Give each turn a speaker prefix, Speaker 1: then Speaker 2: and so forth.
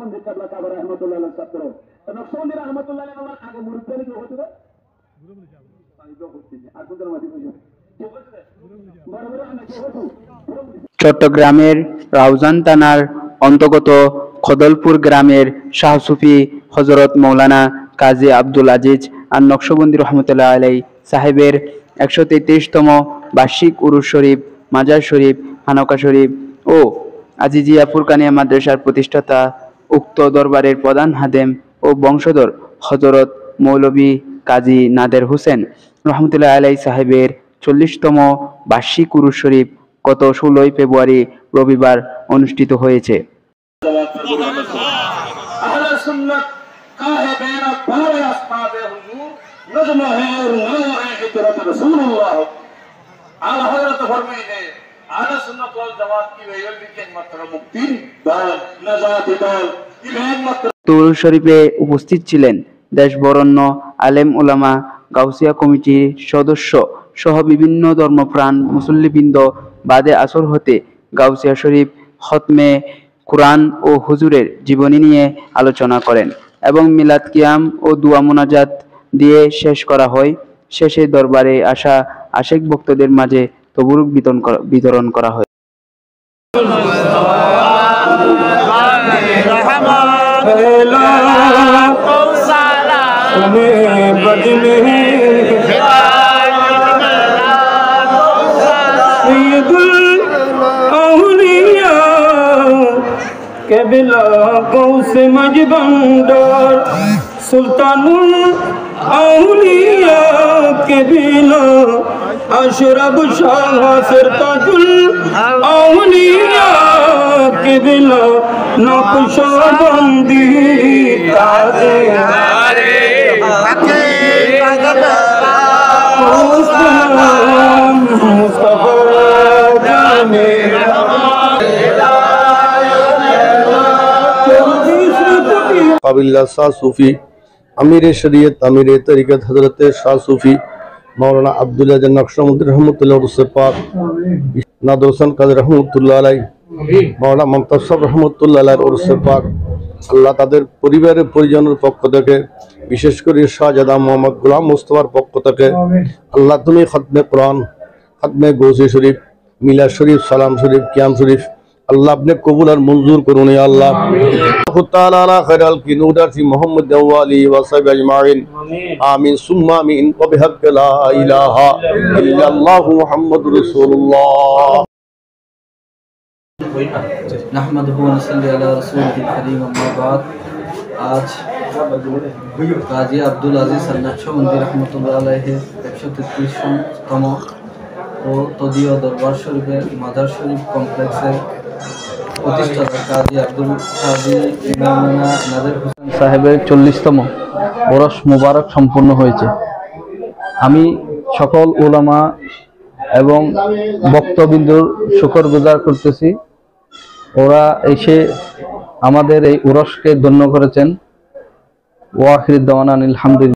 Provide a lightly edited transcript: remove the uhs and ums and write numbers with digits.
Speaker 1: নকশবন্দি কাবলা কাবা রহমতুল্লাহ আলাইহির ছাত্র। নকশবন্দি রহমতুল্লাহ আলাইহি আমার আগে মুরিদ কি হতো?
Speaker 2: চট্টগ্রামের রাউজান থানার অন্তর্গত খদলপুর গ্রামের শাহ সুফি হযরত মাওলানা কাজী আব্দুল আজিজ আর নকশবন্দি রহমতুল্লাহ আলাইহি সাহেবের 133তম বার্ষিক উরুস শরীফ, মাজার শরীফ, হানকা শরীফ ও আজিজিয়া ফুরকানিয়া মাদ্রাসার প্রতিষ্ঠাতা উক্ত দরবারের প্রধান হাদেম ও বংশধর হযরত মৌলভী কাজী নাদের হোসেন রহমতুল্লাহ আলাইহি সাহেবের 40তম বার্ষিক উরুস শরীফ গত 16 ফেব্রুয়ারি রবিবার অনুষ্ঠিত হয়েছে। উরুস শরীফে উপস্থিত ছিলেন দেশ বরেণ্য আলেম উলামা, গাউসিয়া কমিটির সদস্য সহ বিভিন্ন ধর্মপ্রাণ মুসল্লিবৃন্দ। বাদে আসর হতে গাউসিয়া শরীফ, খতমে কুরআন ও হুজুরের জীবনী নিয়ে আলোচনা করেন এবং মিলাদ কিয়াম ও দুয়া মুনাজাত দিয়ে শেষ করা হয়। শেষে দরবারে আসা আশেক ভক্তদের মাঝে তবরুক বিতরণ করা হয়।
Speaker 3: केबिला गौस मजबंदर सुल्तानुल औलिया केबिला अशरफ शाह सिरताजुल औलिया केबिला नक्शबंदी ताजे मुस्तफा जाने
Speaker 4: काबिल्ला शाह सूफी अमीर शरीयत अमीर तरीक़त हज़रत शाह सूफी मौलाना अब्दुल अज़ीज़ नक्शबंदी रहमतुल्लाह अलैहि पाक नादर हुसैन काज़ी रहमतुल्लाह अलैहि मौलाना मुंतसब रहमतुल्लाह अलैहि उर्स पाक আল্লাহ তাদের পরিবারের পরিজনের পক্ষ থেকে, বিশেষ করে শাহজাদা মোহাম্মদ গোলাম মুস্তফার পক্ষ থেকে আল্লাহ তুমি খতমে কুরআন, খতমে গৌসে শরীফ, মিলাদ শরীফ, সালাম শরীফ, কিয়াম শরীফ अल्लाह अपने कबूल और मंजूर करो या अल्लाह ताला खैरल की नूदर सी मोहम्मद वाली व सब अजमाइन आमीन सुम्मा आमीन व बिहक ला इलाहा इल्लल्लाह मुहम्मदुर रसूलुल्लाह
Speaker 5: नहमदुहु व नसल्ली अला रसूलिल करीम अम्मा बाद। आज काजी अब्दुल अजीज नक्शबंदी रहमतुल्लाह अलैहि 133तम ও তদীয় দরবার শরীফের মাজার শরীফ কমপ্লেক্সের প্রতিষ্ঠাতা কাজী আব্দুল মাওলানা নাদের হোসেন সাহেবের 40তম ওরস মুবারক সম্পূর্ণ হয়েছে। আমি সকল উলামা এবং বক্তবৃন্দর শুকরগুজার করতেছি। ওরা এসে আমাদের এই উরসকে ধন্য করেছেন। ওয়া আখির দাওয়ানা আলহামদুলিল্লাহ।